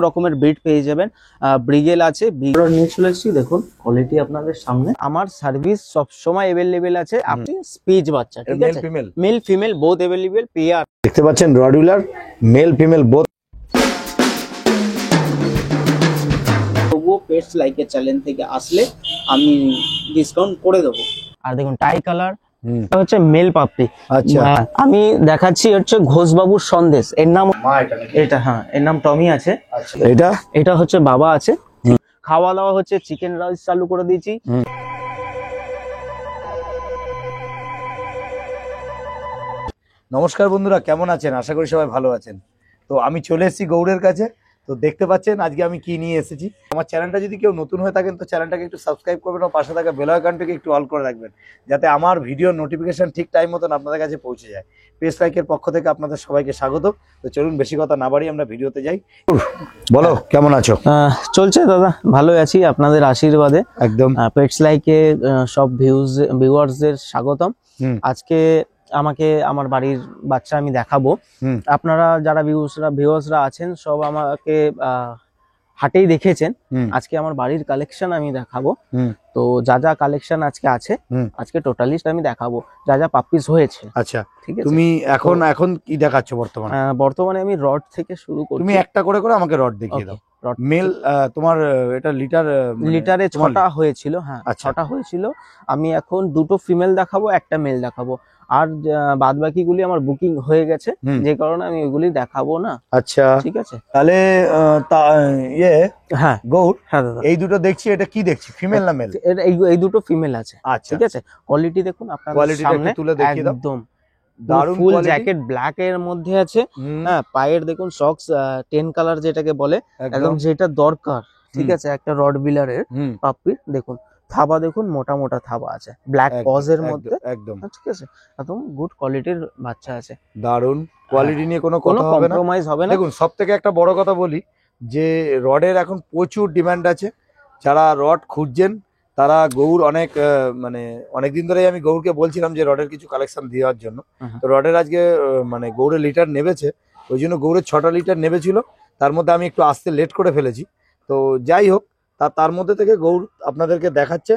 রকমের ব্রিড পেয়ে যাবেন। ব্রিগেল আছে, ব্রিগেল নিয়ে চলে এসেছি। দেখুন কোয়ালিটি আপনাদের সামনে। আমার সার্ভিস সব সময় अवेलेबल আছে। আপনি স্পিচ বাচ্চা, ঠিক আছে, male female both available pair. দেখতে পাচ্ছেন রডউইলার মেল ফিমেল বোথ। তবুও পেটস লাইকের চ্যানেল থেকে আসলে আমি ডিসকাউন্ট করে দেবো। আর দেখুন টাই কালার হচ্ছে মেল পাপড়ি। আচ্ছা, আমি দেখাচ্ছি হচ্ছে ঘোষবাবুর সন্দেশ। এর নাম এটা, হ্যাঁ এর নাম টমি আছে। এটা হচ্ছে বাবা আছে। খাওয়া দাওয়া হচ্ছে চিকেন রাইস চালু করে দিয়েছি। নমস্কার বন্ধুরা, কেমন আছেন? আশা করি সবাই ভালো আছেন। তো আমি চলে এসেছি গৌড়ের কাছে। তো দেখতে পাচ্ছেন আজকে আমি কি নিয়ে এসেছি। আমার চ্যানেলটা যদি কেউ নতুন হয়ে থাকেন তো চ্যানেলটাকে একটু সাবস্ক্রাইব করবেন ও পাশে থাকা বেল আইকনটাকে একটু অল করে রাখবেন, যাতে আমার ভিডিও নোটিফিকেশন ঠিক টাইম মতন আপনাদের কাছে পৌঁছে যায়। পেজ লাইকের পক্ষ থেকে আপনাদের সবাইকে স্বাগত। তো চলুন বেশি কথা না বাড়িয়ে আমরা ভিডিওতে যাই। বলো কেমন আছো? চলছে দাদা, ভালোই আছি আপনাদের আশীর্বাদে। একদম। পেটস লাইকে সব ভিউয়ার্সদের স্বাগতম। আজকে আমাকে আমার বাড়ির বাচ্চা আমি দেখাবো। আপনারা যারা ভিউয়ার্সরা আছেন সব আমাকে হাটেই দেখেছেন। আজকে আমার বাড়ির কালেকশন আমি দেখাবো। তো যা যা কালেকশন আজকে আছে, আজকে টোটালিস্ট আমি দেখাবো যা যা পাপ্পিস হয়েছে। আচ্ছা, ঠিক আছে। তুমি এখন কি দেখাচ্ছ বর্তমানে? বর্তমানে আমি রড থেকে শুরু করি। তুমি একটা করে করে আমাকে রড দেখিয়ে দাও। মেল তোমার এটা লিটারে 6টা হয়েছিল। হ্যাঁ, 6টা হয়েছিল। আমি এখন দুটো ফিমেল দেখাবো, একটা মেল দেখাবো। আর বাদ বাকিগুলি আমার বুকিং হয়ে গেছে, যে কারণে আমি ওইগুলি দেখাবো না। আচ্ছা, ঠিক আছে। তাহলে হ্যাঁ গৌড়, হ্যাঁ দাদা, এই দুটো দেখছি। এটা কি দেখছি, ফিমেল না মেল? এই দুটো ফিমেল আছে। ঠিক আছে, কোয়ালিটি দেখুন আপনাদের সামনে, তুলে দেখিয়ে দাও। একদম দারুন ফুল জ্যাকেট ব্ল্যাক এর মধ্যে আছে। হ্যাঁ, পায়ের দেখুন সক্স 10 কালার যেটাকে বলে, একদম যেটা দরকার। ঠিক আছে, একটা রড বিলারের পাপ্পির দেখুন থাবা, দেখুন মোটা মোটা থাবা আছে, ব্ল্যাক পজের মধ্যে, একদম ঠিক আছে, একদম গুড কোয়ালিটির বাচ্চা আছে। দারুন কোয়ালিটি নিয়ে কোনো কম্প্রোমাইজ হবে না। দেখুন সবথেকে একটা বড় কথা বলি যে রডের এখন প্রচুর ডিমান্ড আছে। যারা রড খুঁজছেন তারা গৌড় অনেকদিন ধরেই আমি গৌড়কে বলছিলাম যে রডের কিছু কালেকশন দেওয়ার জন্য। তো রডের আজকে গৌড়ের লিটার নেবেছে, ওই জন্য গৌড়ের 6টা লিটার নেবেছিল। তার মধ্যে আমি একটু আসতে লেট করে ফেলেছি। তো যাই হোক, তার মধ্যে থেকে গৌড় আপনাদেরকে দেখাচ্ছে।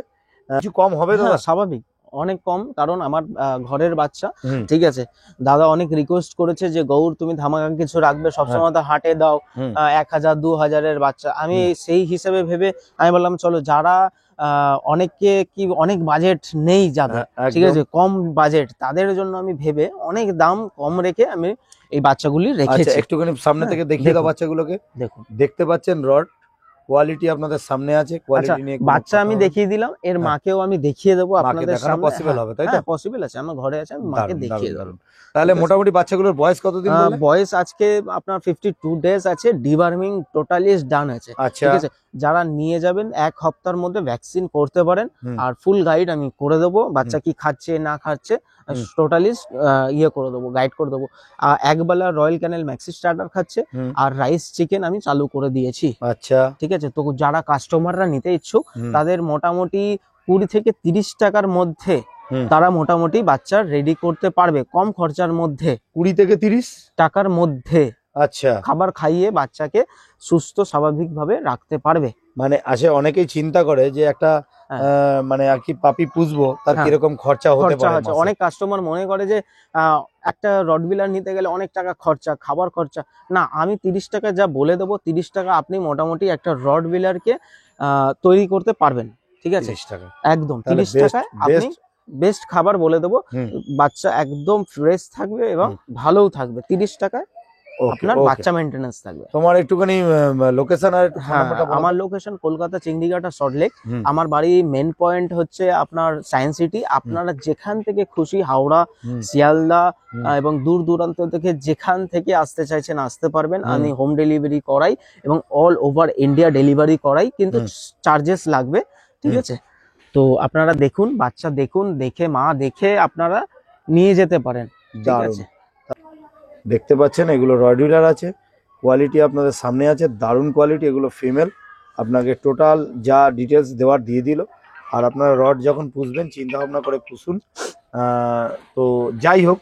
কিছু কম হবে তো? স্বাভাবিক, অনেক কম, কারণ আমার ঘরের বাচ্চা। ঠিক আছে, দাদা অনেক রিকোয়েস্ট করেছে যে গৌড় তুমি ধামাকা কিছু রাখবে, সবসময় তো হাটে দাও 1000 2000-এর বাচ্চা। আমি সেই হিসেবে ভেবে আমি বললাম চলো, যারা অনেককে কি অনেক বাজেট নেই যাদের, ঠিক আছে, কম বাজেট, তাদের জন্য আমি ভেবে অনেক দাম কম রেখে আমি এই বাচ্চাগুলি রেখেছি। একটুখানি সামনে থেকে দেখিয়ে দাও বাচ্চাগুলোকে। দেখুন, দেখতে পাচ্ছেন রড কোয়ালিটি আপনাদের সামনে আছে। কোয়ালিটি নিয়ে বাচ্চা আমি দেখিয়ে দিলাম, এর মাকেও আমি দেখিয়ে দেবো আপনাদের সামনে। পসিবল হবে, তাই তো? পসিবল আছে, আমার ঘরে আছে, আমি মাকে দেখিয়ে দেব। তাহলে মোটামুটি বাচ্চাগুলোর বয়স কতদিন? বয়স আজকে আপনার 52 ডেজ আছে। ডিবার্মিং টোটালি ডান আছে। ঠিক আছে, যারা নিয়ে যাবেন 1 সপ্তাহের মধ্যে ভ্যাকসিন করতে পারেন। আর ফুল গাইড আমি করে দেবো, বাচ্চা কি খাচ্ছে না খাচ্ছে টোটালি করে দেবো, গাইড করে দেবো। একবেলা রয়্যাল ক্যানেল ম্যাক্সি স্টার্টার খাচ্ছে, আর রাইস চিকেন আমি চালু করে দিয়েছি। আচ্ছা, ঠিক আছে। তো যারা কাস্টমাররা নিতে ইচ্ছুক তাদের মোটামুটি 20 থেকে 30 টাকার মধ্যে তারা মোটামুটি বাচ্চা রেডি করতে পারবে, কম খরচার মধ্যে। 20 থেকে 30 টাকার মধ্যে আচ্ছা, খাবার খাইয়ে বাচ্চাকে সুস্থ স্বাভাবিক ভাবে রাখতে পারবে। অনেকেই চিন্তা করে যে একটা আর কি পাপি পুষবো, তার কিরকম খরচা হতে পারে। অনেক কাস্টমার মনে করে যে একটা রডবিলার নিতে গেলে অনেক টাকা খরচা, খাবার খরচা। না, আমি 30 টাকা যা বলে দেবো, 30 টাকা আপনি মোটামুটি একটা রডবিলারকে তৈরি করতে পারবেন। ঠিক আছে, একদম 30 টাকায় আপনি বেস্ট খাবার বলে দেবো, বাচ্চা একদম ফ্রেশ থাকবে এবং ভালোও থাকবে। 30 টাকায় আপনার বাচ্চা মেইনটেনেন্স থাকবে। তোমার একটুখানি লোকেশন আর আমার লোকেশন কলকাতা চিংড়িঘাটা সল্টলেক। আমার বাড়ি মেন পয়েন্ট হচ্ছে আপনার সায়েন্স সিটি। আপনারা যেখান থেকে খুশি, হাওড়া, শিয়ালদা এবং দূর দূরান্ত থেকে যেখান থেকে আসতে চাইছেন আসতে পারবেন। আমি হোম ডেলিভারি করাই এবং অল ওভার ইন্ডিয়া ডেলিভারি করাই, কিন্তু চার্জেস লাগবে। ঠিক আছে, তো আপনারা দেখুন, বাচ্চা দেখুন, দেখে মা দেখে আপনারা নিয়ে যেতে পারেন। ঠিক আছে, দেখতে পাচ্ছেন এগুলো রডউইলার আছে, কোয়ালিটি আপনাদের সামনে আছে, দারুণ কোয়ালিটি। এগুলো ফিমেল। আপনাকে টোটাল যা ডিটেলস দেওয়ার দিয়ে দিল। আর আপনারা রড যখন পুষবেন চিন্তা ভাবনা করে পুষুন। তো যাই হোক,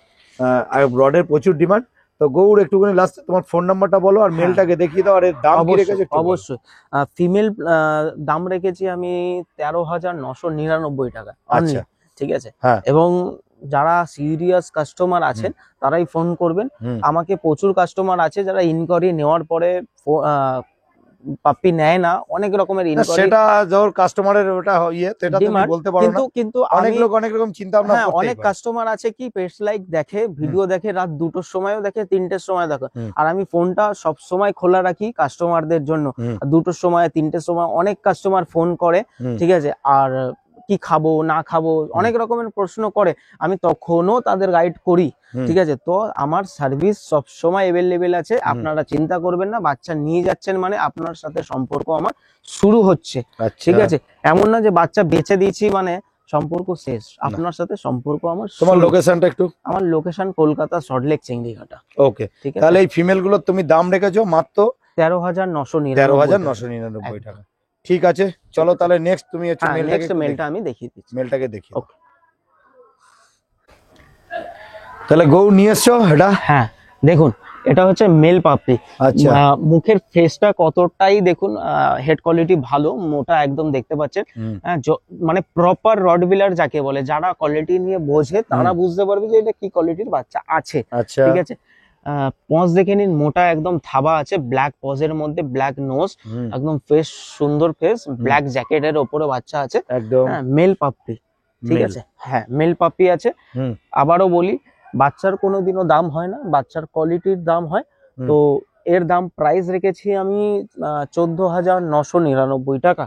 রডের প্রচুর ডিমান্ড। তো গৌর একটুখানি লাস্ট তোমার ফোন নাম্বারটা বলো আর মেলটাকে দেখিয়ে দাও, আর এর দাম কি রেখেছো একটু বলো। অবশ্যই ফিমেল দাম রেখেছি আমি 13,999 টাকা। আচ্ছা, ঠিক আছে। হ্যাঁ। এবং যারা সিরিয়াস কাস্টমার আছেন তারাই ফোন করবেন। আমাকে প্রচুর কাস্টমার আছে যারা ইনকোয়ারি নেওয়ার পরে পাপ্পি নেয় না, অনেক রকমের ইনকোয়ারি, সেটা যখন কাস্টমারের ওটা ইয়ে সেটা তুমি বলতে পারো না, কিন্তু অনেক লোক অনেক রকম চিন্তা ভাবনা করতে পারে। অনেক কাস্টমার আছে কি পেটস লাইক দেখে, ভিডিও দেখে, রাত 2টোর সময়ও দেখে, 3টের সময় দেখে, আর আমি ফোনটা সব সময় খোলা রাখি কাস্টমারদের জন্য। 2টোর সময়, 3টের সময় অনেক কাস্টমার ফোন করে, ঠিক আছে, আর কি খাবো না খাবো অনেক রকমের প্রশ্ন করে, আমি তখনও তাদের গাইড করি, ঠিক আছে। তো আমার সার্ভিস সব সময় অ্যাভেলেবেল আছে, আপনারা চিন্তা করবেন না। বাচ্চা নিয়ে যাচ্ছেন মানে আপনার সাথে সম্পর্ক আমার শুরু হচ্ছে, ঠিক আছে। এমন না যে বাচ্চা বেচে দিয়েছি মানে সম্পর্ক শেষ, আপনার সাথে সম্পর্ক আমার। তোমার লোকেশনটা একটু? আমার লোকেশন কলকাতা সল্টলেক চিংড়িঘাটা। ওকে, ঠিক আছে। তাহলে এই ফিমেল গুলোর তুমি দাম রেখেছো মাত্র 13,999 টাকা। ঠিক আছে, চলো তাহলে নেক্সট তুমি হচ্ছে মেলটা আমি দেখিয়ে দিচ্ছি, মেলটাকে দেখি। ওকে, তাহলে গৌর নিয়ে এসছো এটা? হ্যাঁ, দেখুন এটা হচ্ছে মেল পাপি। আচ্ছা, মুখের ফেসটা কতটাই দেখুন, হেড কোয়ালিটি ভালো, মোটা একদম দেখতে পাচ্ছেন। মানে প্রপার রডভিলার যাকে বলে, যারা কোয়ালিটি নিয়ে বোঝে তারা বুঝতে পারবে যে এটা কি কোয়ালিটির বাচ্চা আছে, ঠিক আছে। পজ দেখে নিন, মোটা একদম থাবা আছে, ব্ল্যাক পজের মধ্যে ব্ল্যাক নোজ, একদম ফেস সুন্দর ফেস, ব্ল্যাক জ্যাকেটের ওপরে বাচ্চা আছে, একদম মেল পাপ্পি, ঠিক আছে। হ্যাঁ, মেল পাপ্পি আছে। আবারও বলি, বাচ্চার কোনোদিনও দাম হয় না, বাচ্চার কোয়ালিটির দাম হয়। তো এর দাম প্রাইস রেখেছি আমি 14,999 টাকা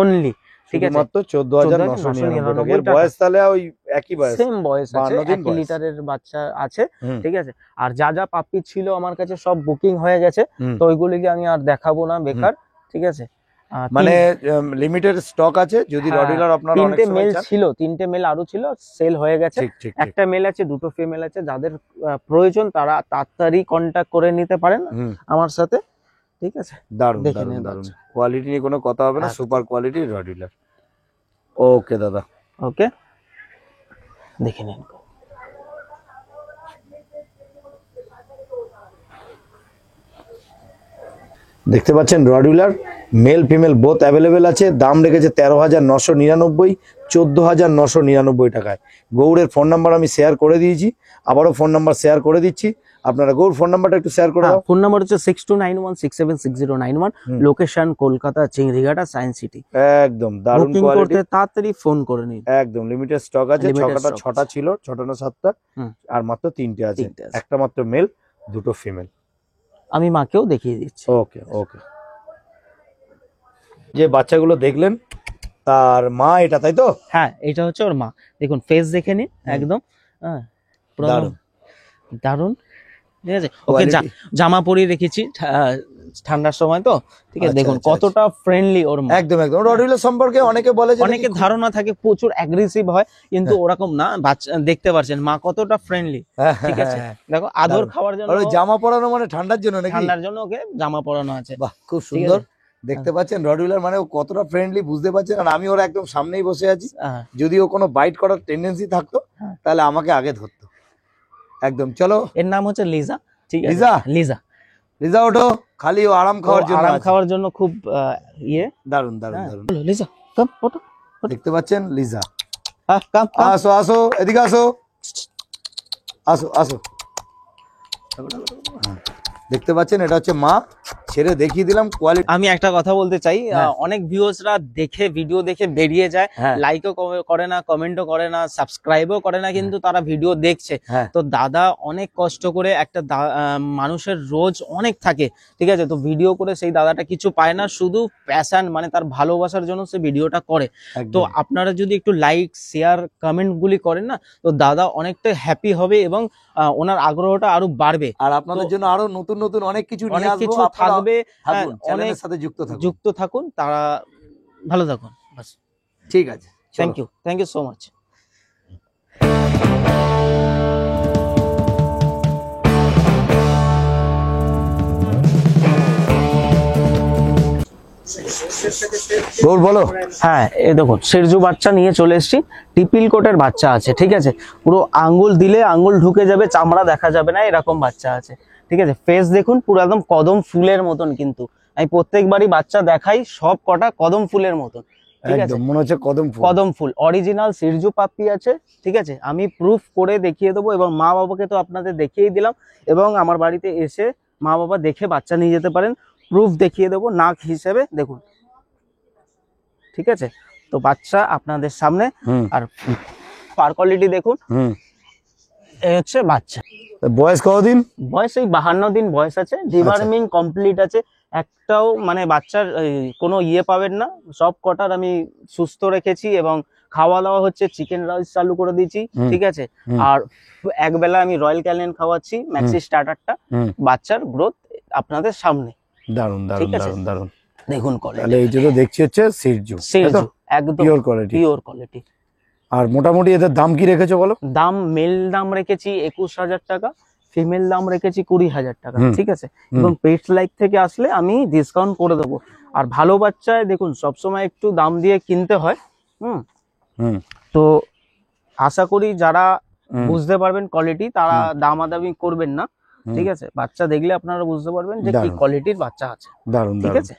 অনলি, ঠিক আছে। মাত্র 14,999 টাকা। এর বয়স তাহলে ওই একই বয়স, সেম বয়স আছে, 1 লিটারের বাচ্চা আছে, ঠিক আছে। আর যা যা পাপ্পি ছিল আমার কাছে সব বুকিং হয়ে গেছে, তো ওইগুলিকে আমি আর দেখাবো না বেকার, ঠিক আছে। মানে লিমিটেড স্টক আছে, যদি রডিলার আপনারা অনেক সময় মেল ছিল, 3টে মেল আরো ছিল, সেল হয়ে গেছে। একটা মেল আছে, 2টো ফিমেল আছে, যাদের প্রয়োজন তারা তাড়াতাড়ি কন্টাক্ট করে নিতে পারেন আমার সাথে, ঠিক আছে। দারুণ দারুণ দারুণ, কোয়ালিটি নিয়ে কোনো কথা হবে না, সুপার কোয়ালিটি রডিলার। ওকে দাদা, ওকে, দেখে নিন। দেখতে পাচ্ছেন রডুলার মেল ফিমেল বোথ অ্যাভেলেবেল আছে। দাম রেখেছে 13,999, 14,999 টাকায়। গৌড়ের ফোন নাম্বার আমি শেয়ার করে দিয়েছি, আবারও ফোন নাম্বার শেয়ার করে দিচ্ছি। আপনারা গৌড় ফোন নাম্বারটা একটু শেয়ার করে দাও। ফোন নাম্বার হচ্ছে 6291676091, location Kolkata Chingrighata science city. একদম দারুণ কোয়ালিটি, তাড়াতাড়ি ফোন করে নিন। একদম লিমিটেড স্টক আছে। 6টা ছিল, 6টা না 7টা, আর মাত্র 3টে আছে, একটা মাত্র মেল, 2টো ফিমেল। আমি মাকেও দেখিয়ে দিচ্ছি। ওকে ওকে, যে বাচ্চাগুলো দেখলেন তার মা এটা, তাই তো? হ্যাঁ, এটা হচ্ছে ওর মা। দেখুন ফেস দেখে নিন, একদম দারুণ দারুণ, ঠিক আছে। ওকে জামা পরিয়ে রেখেছি ঠান্ডার সময় তো, ঠিক আছে। দেখুন কতটা ফ্রেন্ডলি ওর মা, একদম একদম। রডুলার সম্পর্কে অনেকে বলে যে অনেকে ধারণা থাকে প্রচুর অ্যাগ্রেসিভ হয়, কিন্তু ওরকম না। বাচ্চা দেখতে পাচ্ছেন মা কতটা ফ্রেন্ডলি, ঠিক আছে। দেখো আদর খাওয়ার জন্য জামা পরানো, মানে ঠান্ডার জন্য নাকি? ঠান্ডার জন্য ওকে জামা পরানো আছে। বাহ, খুব সুন্দর। দেখতে পাচ্ছেন রডুলার মানে ও কতটা ফ্রেন্ডলি, বুঝতে পারছেন। আর আমি ওর একদম সামনেই বসে আছি, যদি ও কোনো বাইট করার টেন্ডেন্সি থাকতো তাহলে আমাকে আগে ধরতো, একদম। চলো, এর নাম হচ্ছে লিজা, ঠিক আছে। লিজা, লিজা, লিজা ওঠো, খালি ও আরাম খাওয়ার জন্য খুব ইয়ে। দারুন দারুন দারুন। লিজা কাম, ওঠো। দেখতে পাচ্ছেন লিজা, কাম, আসো আসো, এদিকে আসো, আসো আসো। দেখতে পাচ্ছেন এটা হচ্ছে মা, ছেড়ে দেখিয়ে দিলাম কোয়ালিটি। আমি একটা কথা বলতে চাই, অনেক ভিউয়ার্সরা দেখে ভিডিও দেখে বেরিয়ে যায়, লাইকও করে না, কমেন্টও করে না, সাবস্ক্রাইবও করে না, কিন্তু তারা ভিডিও দেখছে। তো দাদা অনেক কষ্ট করে, একটা মানুষের রোজ অনেক থাকে, ঠিক আছে। তো ভিডিও করে সেই দাদাটা কিছু পায় না, শুধু প্যাশন মানে তার ভালোবাসার জন্য সে ভিডিওটা করে। তো আপনারা যদি একটু লাইক শেয়ার কমেন্ট গুলি করেন না, তো দাদা অনেকটা হ্যাপি হবে এবং ওনার আগ্রহটা আরো বাড়বে। আর আপনাদের জন্য আরো নতুন নতুন অনেক কিছু থাকবে, অনেক সাথে যুক্ত থাকুন, তারা ভালো থাকুন, ঠিক আছে। Thank you so much. Gour বলো। হ্যাঁ এই দেখুন সিরজু বাচ্চা নিয়ে চলে এসেছি, টিপিল কোটের বাচ্চা আছে, ঠিক আছে, পুরো আঙ্গুল দিলে আঙ্গুল ঢুকে যাবে, চামড়া দেখা যাবে না, এরকম বাচ্চা আছে, ঠিক আছে। ফেস দেখুন পুরো একদম কদম ফুলের মতন, কিন্তু আমি প্রত্যেকবারই বাচ্চা দেখাই সব কটা কদম ফুলের মতন, ঠিক আছে, একদম মনে হচ্ছে কদম ফুল অরিজিনাল সিরজু পাপ্পি আছে, ঠিক আছে। আমি প্রুফ করে দেখিয়ে দেবো, এবং মা বাবাকে তো আপনাদের দেখিয়েই দিলাম, এবং আমার বাড়িতে এসে মা বাবা দেখে বাচ্চা নিয়ে যেতে পারেন, প্রুফ দেখিয়ে দেবো নাক হিসেবে দেখুন, ঠিক আছে। তো বাচ্চা আপনাদের সামনে, আর পার কোয়ালিটি দেখুন, এই হচ্ছে বাচ্চা। বয়স কতদিন? বয়স এই 52 দিন বয়স আছে, ডিওয়ার্মিং কমপ্লিট আছে, একটাও মানে বাচ্চার কোনো ইয়ে পাবেন না, সব কটার আমি সুস্থ রেখেছি, এবং খাওয়া দাওয়া হচ্ছে চিকেন রাইস চালু করে দিয়েছি, ঠিক আছে। আর একবেলা আমি রয়্যাল ক্যানিন খাওয়াচ্ছি, ম্যাক্সি স্টার্টারটা, বাচ্চার গ্রোথ আপনাদের সামনে। দারুন দারুন দারুন দারুন, দেখুন কোয়ালিটি, তাহলে এই যে দেখছি হচ্ছে সিরজু, একদম পিওর কোয়ালিটি, পিওর কোয়ালিটি। আর মোটামুটি এদের দাম কি রেখেছো বলো? দাম মেল দাম রেখেছি 21,000 টাকা, ফিমেল দাম রেখেছি 20,000 টাকা, ঠিক আছে। এবং পেটস লাইক থেকে আসলে আমি ডিসকাউন্ট করে দেবো। আর ভালো বাচ্চায় দেখুন সবসময় একটু দাম দিয়ে কিনতে হয়, তো আশা করি যারা বুঝতে পারবেন কোয়ালিটি তারা দামাদামি করবেন না, ঠিক আছে। বাচ্চা দেখলে আপনারা বুঝতে পারবেন যে কি কোয়ালিটির বাচ্চা আছে, দারুন, ঠিক আছে,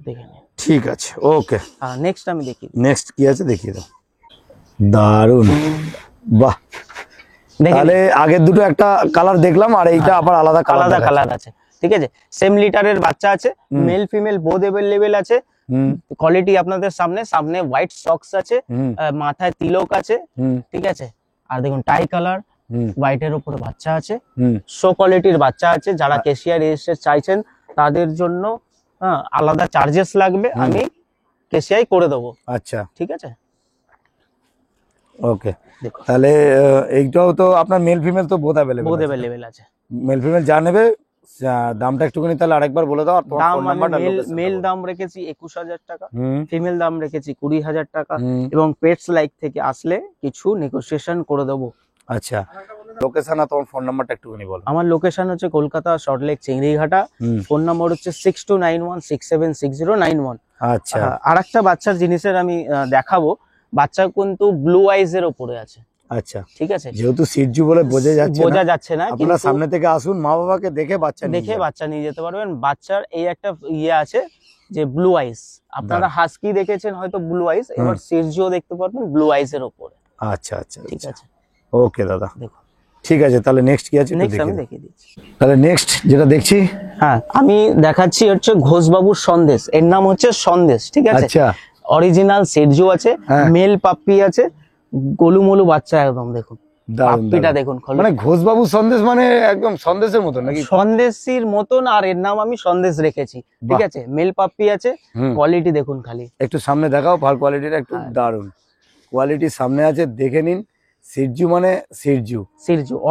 দেখে নিন। ঠিক আছে, ওকে। নেক্সট আমি দেখি, নেক্সট কি আছে দেখিয়ে দাও। দারুন, বাহ, তাহলে আগের দুটো একটা কালার দেখলাম, আর এইটা আবার আলাদা কালার আছে, ঠিক আছে। সেম লিটারের বাচ্চা আছে, মেল ফিমেল বোথ अवेलेबल আছে, কোয়ালিটি আপনাদের সামনে, সামনে হোয়াইট সক্স আছে, মাথায় তিলক আছে, ঠিক আছে। আর দেখুন টাই কালার, হোয়াইটের উপরে বাচ্চা আছে, শো কোয়ালিটির বাচ্চা আছে। যারা কেশিয়ার রেজিস্টার চাইছেন তাদের জন্য আলাদা চার্জেস লাগবে, আমি কেশিয়াই করে দেবো, আচ্ছা, ঠিক আছে, ওকে। তাহলে এইটাও তো আপনার মেল ফিমেল তো বোথ अवेलेबल আছে। মেল ফিমেল যা নেবে দামটা একটুখানি তাহলে আরেকবার বলে দাও। দাম মেল দাম রেখেছি 21,000 টাকা, ফিমেল দাম রেখেছি 20,000 টাকা, এবং পেটস লাইক থেকে আসলে কিছু নেগোসিয়েশন করে দেবো। আচ্ছা, লোকেশন আর তোমার ফোন নাম্বারটা একটুখানি বলো। আমার লোকেশন হচ্ছে কলকাতা সল্টলেক চিংড়িঘাটা, ফোন নাম্বার হচ্ছে 6291676091। আচ্ছা, আর একটা বাচ্চার জিনিসের আমি দেখাবো, বাচ্চা কিন্তু ব্লু আইজ এর উপরে আছে, আচ্ছা, ঠিক আছে। যেহেতু সিরজু বলে বোঝা যাচ্ছে না, আপনারা সামনে থেকে আসুন, মা বাবাকে দেখে বাচ্চা নিয়ে যেতে পারবেন। বাচ্চার এই একটা ইয়ে আছে যে ব্লু আইজ, আপনারা হাস্কি দেখেছেন হয়তো ব্লু আইজ, এবার সিরজুও দেখতে পারবেন ব্লু আইজ এর উপরে। আচ্ছা আচ্ছা, ঠিক আছে, ওকে দাদা, দেখো ঠিক আছে। তাহলে নেক্সট কি আছে নেক্সট আমি দেখিয়ে দিচ্ছি। তাহলে নেক্সট যেটা দেখছি, হ্যাঁ আমি দেখাচ্ছি হচ্ছে ঘোষবাবুর সন্দেশ, এর নাম হচ্ছে সন্দেশ, ঠিক আছে। আচ্ছা, অরিজিনাল সিরজু আছে, মেল পাপ্পি আছে, গোলুমলু বাচ্চা একদম, দেখুন পাপ্পিটা দেখুন, মানে ঘোষবাবু সন্দেশ মানে একদম সন্দেশের মতন নাকি? সন্দেশির মতন, আর এর নাম আমি সন্দেশ রেখেছি, ঠিক আছে। মেল পাপ্পি আছে, কোয়ালিটি দেখুন, খালি একটু সামনে দেখাও, ভালো কোয়ালিটির, একটু দারুন কোয়ালিটি সামনে আছে, দেখে নিন। সিরজু মানে সিরজু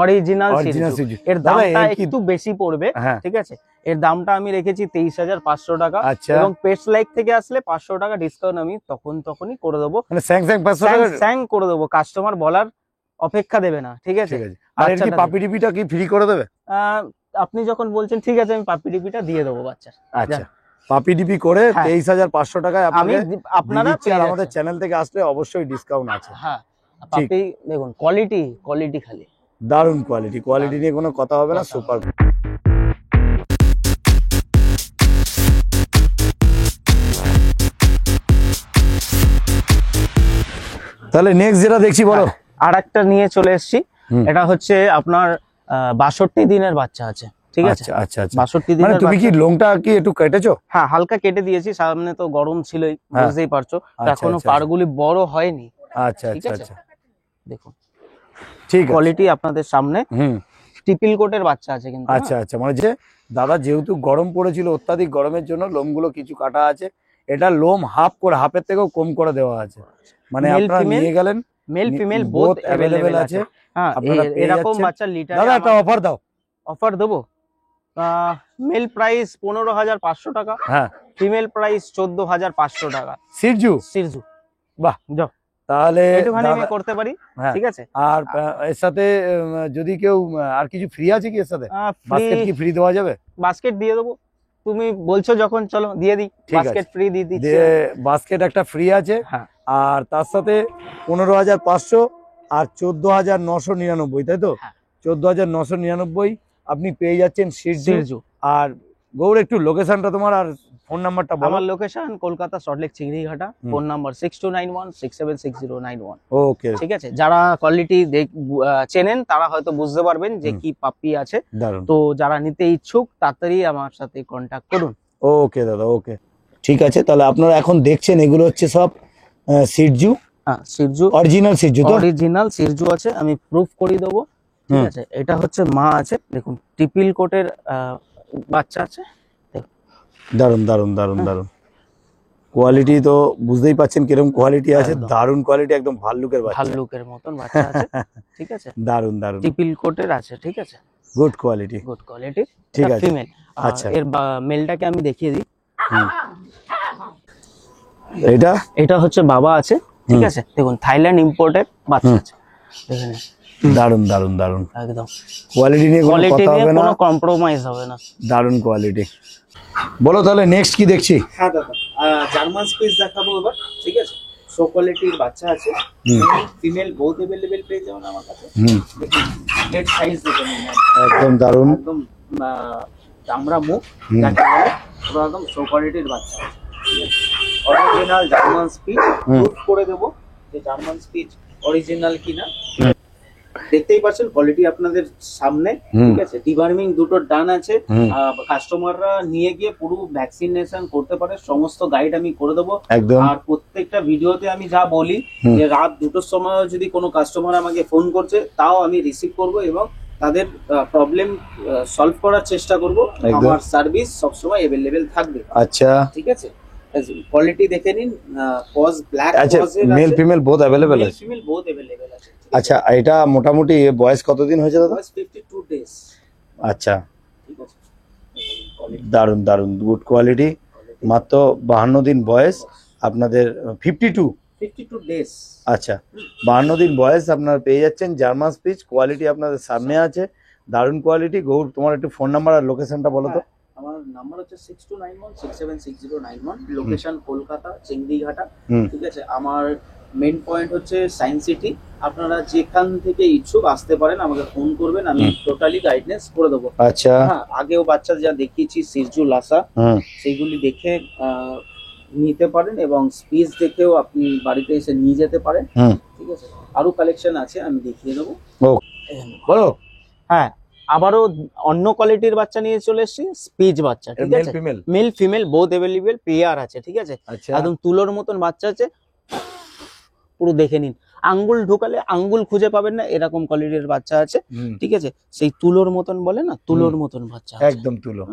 অরিজিনাল সিরজু। এর দামটা একটু বেশি পড়বে, ঠিক আছে। এর দামটা আমি রেখেছি 23,500 টাকা, এবং পেটস লাইক থেকে আসলে 500 টাকা ডিসকাউন্ট আমি তখনই করে দেবো, মানে স্যাং করে দেবো, কাস্টমার বলার অপেক্ষা দেবে না, ঠিক আছে। আর এর কি পাপি ডিপিটা কি ফ্রি করে দেবে? আপনি যখন বলছেন ঠিক আছে, আমি পাপি ডিপিটা দিয়ে দেবো বাচ্চার। আচ্ছা, পাপি ডিপি করে 23,500 টাকায় আপনারা, আর আমাদের চ্যানেল থেকে আসলে অবশ্যই ডিসকাউন্ট আছে। হ্যাঁ, পাপি দেখুন কোয়ালিটি খালি দারুন কোয়ালিটি নিয়ে কোনো কথা হবে না, সুপার। তাহলে নেক্সট যেটা দেখছি বলো। আর একটা নিয়ে চলে এসেছি, এটা হচ্ছে আপনার 62 দিনের বাচ্চা আছে, ঠিক আছে। আচ্ছা, 62 দিনের। মানে তুমি কি লোমটা কি একটু কেটেছো? হ্যাঁ, হালকা কেটে দিয়েছি, সামনে তো গরম ছিলই, বুঝতেই পারছো, এখনো পাড়গুলি বড় হয়নি। আচ্ছা, দেখুন ঠিক কোয়ালিটি আপনাদের সামনে, ট্রিপল কোটের বাচ্চা আছে কিন্তু। আচ্ছা, মানে যে দাদা যেহেতু গরম পড়েছিল, অত্যাধিক গরমের জন্য লোমগুলো কিছু কাটা আছে, এটা লোম হাফের থেকেও কম করে দেওয়া আছে, মানে আপনারা নিয়ে গেলেন, মেল ফিমেল বোথ अवेलेबल আছে। হ্যাঁ, এরকম বাচ্চা লিটার। দাদা একটা অফার দাও। অফার দেবো, মেল প্রাইস 15,500 টাকা, ফিমেল প্রাইস 14,500 টাকা। সিরজু, বাহ, যাও তাহলে একটুখানি আমি করতে পারি, ঠিক আছে। আর এর সাথে যদি কেউ আর কিছু ফ্রি আছে কি এর সাথে? বাস্কেট কি ফ্রি দেওয়া যাবে? বাস্কেট দিয়ে দেবো, তুমি বলছো যখন, চলো দিয়ে দিই, বাস্কেট ফ্রি দিয়ে দিচ্ছি। বাস্কেট একটা ফ্রি আছে, হ্যাঁ, আর তার সাথে 15,500 আর 14,999, তাই তো? হ্যাঁ। 14,999 আপনি পেয়ে যাচ্ছেন সিরজু। আর গৌর একটু লোকেশনটা তোমার আর ফোন নাম্বারটা বলো। আমার location Kolkata Salt Lake Chingrighata, phone number 6291676091। ওকে, ঠিক আছে। যারা কোয়ালিটি চেনেন তারা হয়তো বুঝতে পারবেন যে কি পাপ্পি আছে। তো যারা নিতে ইচ্ছুক তাড়াতাড়ি আমার সাথে কন্ট্যাক্ট করুন। ওকে দাদা, ওকে, ঠিক আছে। তাহলে আপনারা এখন দেখছেন এগুলো হচ্ছে সব সিরজু। হ্যাঁ, সিরজু অরিজিনাল সিরজু তো? অরিজিনাল সিরজু আছে, আমি প্রুফ করিয়ে দেবো। ঠিক আছে। এটা হচ্ছে মা আছে, দেখুন টিপিল কোটের বাচ্চা আছে। দারুন দারুন দারুন দারুন কোয়ালিটি তো বুঝতেই পাচ্ছেন কিরকম কোয়ালিটি আছে। দারুন কোয়ালিটি, একদম ভাল্লুকের বাচ্চা, ভাল্লুকের মতন বাচ্চা আছে। ঠিক আছে, দারুন দারুন টিপিল কোটের আছে। ঠিক আছে, গুড কোয়ালিটি, গুড কোয়ালিটি। ঠিক আছে, ফিমেল। আচ্ছা, এর মেলটাকে আমি দেখিয়ে দিই। এটা হচ্ছে বাবা আছে। ঠিক আছে, দেখুন থাইল্যান্ড ইম্পোর্টেড বাচ্চা আছে, দেখেন। দারুন দারুন দারুন, একদম কোয়ালিটি নিয়ে কোনো কথা হবে না, কোনো কম্প্রোমাইজ হবে না। দারুন কোয়ালিটি। বলো তাহলে নেক্সট কি দেখছি? হ্যাঁ দাদা, জার্মান স্পিচ দেখাবো এবার। ঠিক আছে, শো কোয়ালিটির বাচ্চা আছে, ফিমেল বহুত अवेलेबल পেয়ে যাবেন আমার কাছে। দেখুন হেড সাইজ দেখুন, একদম দারুন, একদম চামড়া মুখ, যাকে বলে পুরো একদম শো কোয়ালিটির বাচ্চা আছে। অরিজিনাল জার্মান স্পিচ প্রুফ করে দেবো যে জার্মান স্পিচ অরিজিনাল কিনা। দেখতেই পাচ্ছেন কোয়ালিটি আপনাদের সামনে। ঠিক আছে, ডিওয়ার্মিং দুটো ডান আছে। কাস্টমাররা নিয়ে গিয়ে পুরো ভ্যাকসিনেশন করতে পারে, সমস্ত গাইড আমি করে দেবো। আর প্রত্যেকটা ভিডিওতে আমি যা বলি যে রাত 2টোর সময় যদি কোনো কাস্টমার আমাকে ফোন করছে তাও আমি রিসিভ করব এবং তাদের প্রবলেম সলভ করার চেষ্টা করব। আমার সার্ভিস সবসময় अवेलेबल থাকবে। আচ্ছা, ঠিক আছে, কোয়ালিটি দেখে নিন। পজ ব্ল্যাক, আচ্ছা, মেল ফিমেল বোথ अवेलेबल আছে? ফিমেল বোথ अवेलेबल আছে। আচ্ছা, এটা মোটামুটি বয়স কতদিন হয়েছে দাদা? 52 ডেজ। আচ্ছা, ঠিক আছে, দারুন দারুন, গুড কোয়ালিটি। মাত্র 52 দিন বয়স আপনাদের। 52 ডেজ। আচ্ছা, 52 দিন বয়স আপনারা পেয়ে যাচ্ছেন জার্মান স্পিচ। কোয়ালিটি আপনাদের সামনে আছে, দারুন কোয়ালিটি। গৌর, তোমার একটু ফোন নাম্বার আর লোকেশনটা বলো তো। আমার নাম্বার হচ্ছে 6291676091, লোকেশন কলকাতা চিংড়িঘাটা। ঠিক আছে, আমার মেইন পয়েন্ট হচ্ছে সায়েন্স সিটি। আপনারা যেখান থেকে ইচ্ছুক আসতে পারেন, আমাকে ফোন করবেন, আমি টোটালি গাইডনেস করে দেবো। আচ্ছা, হ্যাঁ, আগেও বাচ্চা যা দেখিয়েছি সিরজু লাসা, সেইগুলি দেখে নিতে পারেন এবং স্পিচ দেখেও আপনি বাড়িতে এসে নিয়ে যেতে পারেন। ঠিক আছে, আরো কালেকশন আছে, আমি দেখিয়ে দেবো। বলো। হ্যাঁ, আবারও অন্য কোয়ালিটির বাচ্চা নিয়ে চলে এসেছি, স্পিচ বাচ্চা। ঠিক আছে, male female both available pair আছে। ঠিক আছে, একদম তুলোর মতন বাচ্চা আছে, পুরো দেখে নিন। আঙ্গুল ঢোকালে আঙ্গুল খুঁজে পাবেন না, এরকম কোয়ালিটির বাচ্চা আছে। ঠিক আছে, সেই তুলোর মতন বলে না, তুলোর মতন বাচ্চা, একদম তুলো।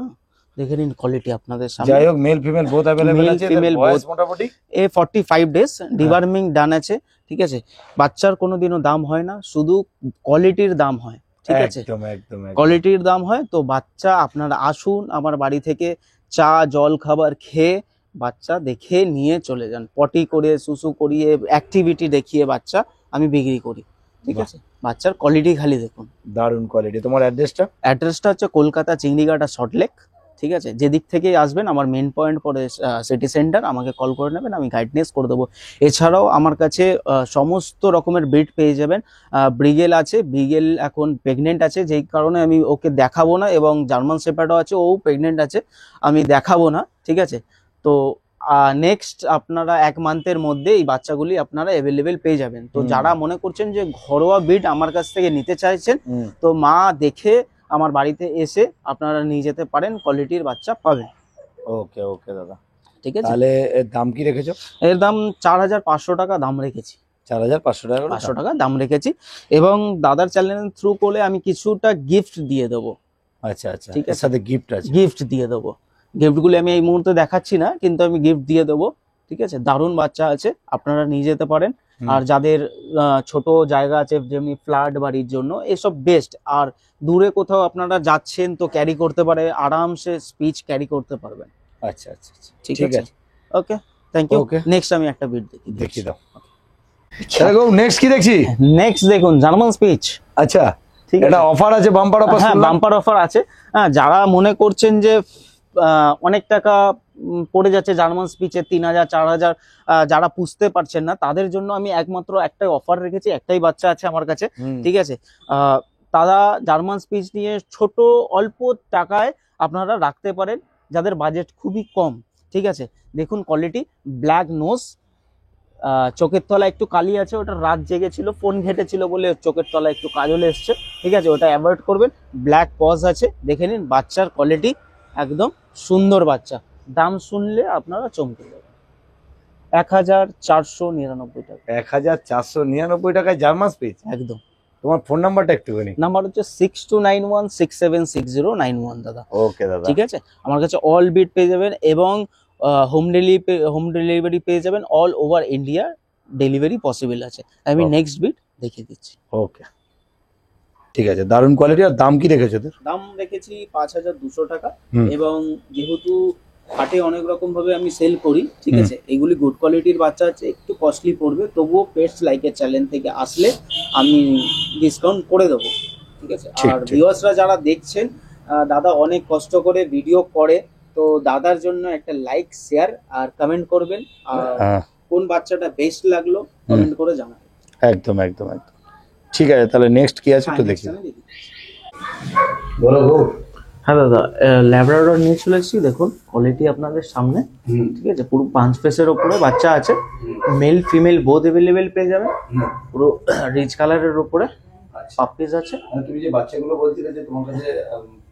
দেখে নিন কোয়ালিটি আপনাদের সামনে। যাই হোক, মেল ফিমেল বোথ अवेलेबल আছে। বয়স মোটামুটি 45 ডেজ, ডিওয়ার্মিং ডান আছে। ঠিক আছে, বাচ্চার কোনোদিনও দাম হয় না, শুধু কোয়ালিটির দাম হয়। ঠিক আছে, একদম একদম কোয়ালিটির দাম হয়। তো বাচ্চা আপনারা আসুন আমার বাড়ি থেকে, চা জল খাবার খেয়ে বাচ্চা দেখে নিয়ে চলে যান। পটি করে, সুসু করিয়ে, অ্যাক্টিভিটি দেখিয়ে বাচ্চা আমি বিক্রি করি। ঠিক আছে, বাচ্চার কোয়ালিটি খালি দেখুন, দারুন কোয়ালিটি। তোমার অ্যাড্রেসটা হচ্ছে কলকাতা চিংড়িঘাটা সল্টলেক। ঠিক আছে, যেদিক থেকেই আসবেন আমার মেন পয়েন্ট পরে সিটি সেন্টার, আমাকে কল করে নেবেন, আমি গাইডনেস করে দেবো। এছাড়াও আমার কাছে সমস্ত রকমের ব্রিড পেয়ে যাবেন। ব্রিগেল আছে, ব্রিগেল এখন প্রেগনেন্ট আছে, যেই কারণে আমি ওকে দেখাবো না, এবং জার্মান শেপার্ডও আছে, ও প্রেগনেন্ট আছে, আমি দেখাবো না। ঠিক আছে, তো নেক্সট আপনারা 1 মান্থের মধ্যে এই বাচ্চাগুলি আপনারা अवेलेबल পেয়ে যাবেন। তো যারা মনে করছেন যে ঘরোয়া ব্রিড আমার কাছ থেকে নিতে চাইছেন, তো মা দেখে আমার বাড়িতে এসে আপনারা নিয়ে যেতে পারেন, কোয়ালিটির বাচ্চা পাবেন। ওকে ওকে দাদা, ঠিক আছে। তাহলে এর দাম কি রেখেছো? এর দাম 4500 টাকা দাম রেখেছি। 4500 টাকা দাম রেখেছি, এবং দাদার চ্যানেলের থ্রু করলে আমি কিছুটা গিফট দিয়ে দেবো। আচ্ছা আচ্ছা, ঠিক আছে, সাথে গিফট আছে, গিফট দিয়ে দেবো। গিফটগুলি আমি এই মুহূর্তে দেখাচ্ছি না, কিন্তু আমি গিফট দিয়ে দেবো। ঠিক আছে, দারুণ বাচ্চা আছে, আপনারা নিয়ে যেতে পারেন। আর যাদের ছোট জায়গা আছে, যেমনি ফ্ল্যাট বাড়ির জন্য এসব বেস্ট। আর দূরে কোথাও আপনারা যাচ্ছেন তো ক্যারি করতে পারে, আরামসে স্পিচ ক্যারি করতে পারবেন। আচ্ছা আচ্ছা, ঠিক আছে, ওকে, থ্যাংক ইউ। নেক্সট আমি একটা বিট দেখি দাও। নেক্সট কি দেখছি? নেক্সট দেখুন জার্মান স্পিচ। আচ্ছা, ঠিক আছে, এটা অফার আছে, বাম্পার অফার। হ্যাঁ, বাম্পার অফার আছে। হ্যাঁ, যারা মনে করছেন যে অনেক টাকা পড়ে যাচ্ছে জার্মান স্পিচে, 3000 4000, যারা পুষতে পারছেন না তাদের জন্য আমি একমাত্র একটাই অফার রেখেছি, একটাই বাচ্চা আছে আমার কাছে, ঠিক আছে। তারা জার্মান স্পিচ নিয়ে ছোট অল্প টাকায় আপনারা রাখতে পারেন, যাদের বাজেট খুবই কম, ঠিক আছে। দেখুন কোয়ালিটি, ব্ল্যাক নোজ, চোখের তলা একটু কালি আছে, ওটা রাত জেগেছিল, ফোন ঘেটেছিল বলে চোখের তলা একটু কাজল এসছে, ঠিক আছে, ওটা অ্যাভয়েড করবেন। ব্ল্যাক পজ আছে, দেখে নিন বাচ্চার কোয়ালিটি, একদম সুন্দর বাচ্চা। দাম শুনলে আপনারা চমকে যাবেন, 1499 টাকা। 1499 টাকায় জার্মান স্পিচ, একদম। তোমার ফোন নাম্বারটা একটুখানি। নাম্বার হচ্ছে 6291676091 দাদা। ওকে দাদা, ঠিক আছে। আমার কাছে অল বিট পেয়ে যাবেন এবং হোম ডেলিভারি পেয়ে যাবেন, all over India delivery possible আছে। আমি নেক্সট বিট দেখিয়ে দিচ্ছি। ওকে, ঠিক আছে, দারুণ কোয়ালিটি। আর দাম কি রেখেছো তোর? দাম রেখেছি 5200 টাকা, এবং যেহেতু হাটে অনেক রকম ভাবে আমি সেল করি, ঠিক আছে, এগুলি গুড কোয়ালিটির বাচ্চা আছে, একটু কস্টলি পড়বে, তবুও পেটস লাইকের চ্যালেঞ্জ থেকে আসলে আমি ডিসকাউন্ট করে দেবো, ঠিক আছে। আর ভিউয়ার্সরা যারা দেখছেন, দাদা অনেক কষ্ট করে ভিডিও করে, তো দাদার জন্য একটা লাইক, শেয়ার আর কমেন্ট করবেন, আর কোন বাচ্চাটা বেস্ট লাগলো কমেন্ট করে জানাবেন। একদম একদম একদম, ঠিক আছে। তাহলে নেক্সট কি আছে একটু দেখি। বলো গো। হ্যাঁ দাদা, ল্যাব্রাডর নিয়ে চলে এসেছি, দেখুন কোয়ালিটি আপনাদের সামনে, ঠিক আছে। পুরো পাঁচ ফেসের ওপরে বাচ্চা আছে, মেল ফিমেল বোথ অ্যাভেলেবেল পেয়ে যাবেন, পুরো রিচ কালারের ওপরে পাপিস আছে। তুমি যে বাচ্চাগুলো বলছিলে যে তোমার কাছে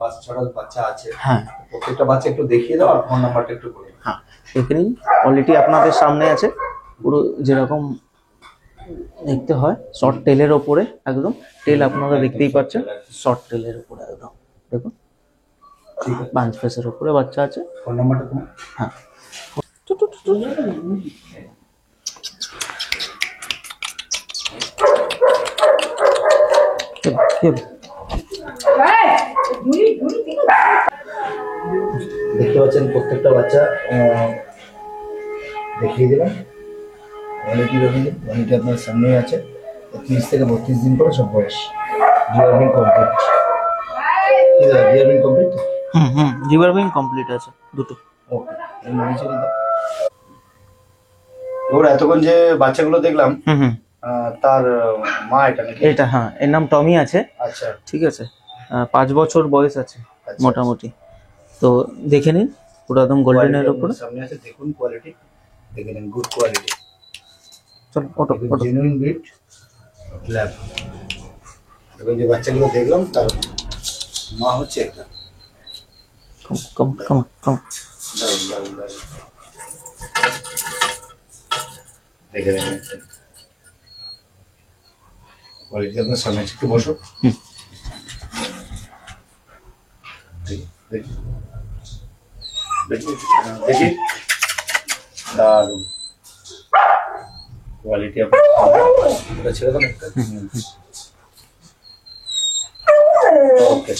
5-6টা বাচ্চা আছে, হ্যাঁ, প্রত্যেকটা বাচ্চা একটু দেখিয়ে দাও আর ফোন নাম্বারটা একটু বলো। হ্যাঁ, দেখে নিন কোয়ালিটি আপনাদের সামনে আছে, পুরো যেরকম দেখতে হয়, শর্ট টেলের ওপরে, একদম টেল আপনারা দেখতেই পাচ্ছেন, শর্ট টেলের ওপরে একদম দেখুন, পাঁচ ফেসের উপরে বাচ্চা আছে। ফোন নাম্বারটা তোমার? হ্যাঁ, দেখতে পাচ্ছেন প্রত্যেকটা বাচ্চা দেখিয়ে দিলাম। কোয়ালিটি আপনার সামনেই আছে, 30 থেকে 32 দিন করে সব বয়স। Deworming complete, deworming complete. Deworming complete আছে দুটো। ওকে, ওর এতক্ষণ যে বাচ্চাগুলো দেখলাম, তার মা এটা নাকি? এটা, হ্যাঁ, এর নাম টমি আছে। আচ্ছা, ঠিক আছে, 5 বছর বয়স আছে মোটামুটি। তো দেখে নিন, পুরো একদম গোল্ডেনের উপরে সামনে আছে, দেখুন কোয়ালিটি, দেখে নিন, গুড কোয়ালিটি। চলো অটো জেনুইন ব্রিড ল্যাব। এবং যে বাচ্চাগুলো দেখলাম তার মা হচ্ছে একটা। কম দেখে নিন কোয়ালিটি আপনার সামনে আছে, একটু বসো। দেখি দারুণ কোয়ালিটি আপনার ছেড়ে দেন একটা। ওকে।